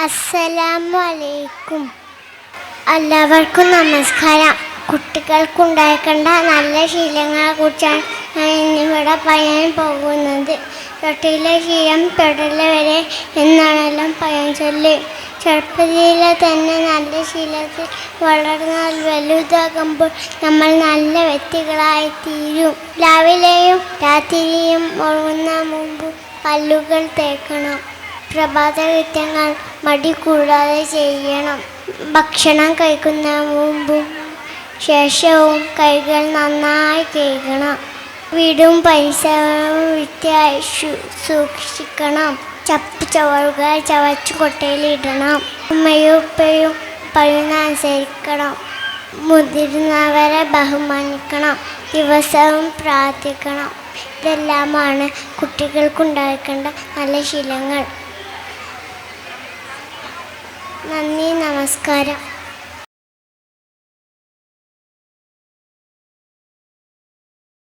അസ്സലാമു അലൈക്കും. എല്ലാവർക്കും നമസ്കാരം. കുട്ടികൾക്കുണ്ടാക്കേണ്ട നല്ല ശീലങ്ങളെക്കുറിച്ചാണ് ഞാൻ ഇന്നിവിടെ പറയാൻ പോകുന്നത്. തൊട്ടിലെ ശീലം തൊടല് വരെ എന്നാണല്ലോ പഴഞ്ചൊല്ല്. ചെറുപ്പത്തിലെ തന്നെ നല്ല ശീലത്തിൽ വളർന്നാൽ വലുതാകുമ്പോൾ നമ്മൾ നല്ല വ്യക്തികളായി തീരും. രാവിലെയും രാത്രിയും ഉറങ്ങുന്ന മുമ്പ് പല്ലുകൾ തേക്കണം. പ്രഭാതകൃത്യങ്ങൾ മടി കൂടാതെ ചെയ്യണം. ഭക്ഷണം കഴിക്കുന്ന മുമ്പും ശേഷവും കൈകൾ നന്നായി കഴുകണം. വീടും പരിസരവും വൃത്തിയായി സൂക്ഷിക്കണം. ചപ്പ് ചവറുകൾ ചവച്ചു കൊട്ടയിലിടണം. ഉമ്മയും ഉപ്പയും പറയുന്ന അനുസരിക്കണം. മുതിർന്നവരെ ബഹുമാനിക്കണം. ദിവസവും പ്രാർത്ഥിക്കണം. ഇതെല്ലാമാണ് കുട്ടികൾക്കുണ്ടാക്കേണ്ട നല്ല ശീലങ്ങൾ. നന്ദി, നമസ്കാരം.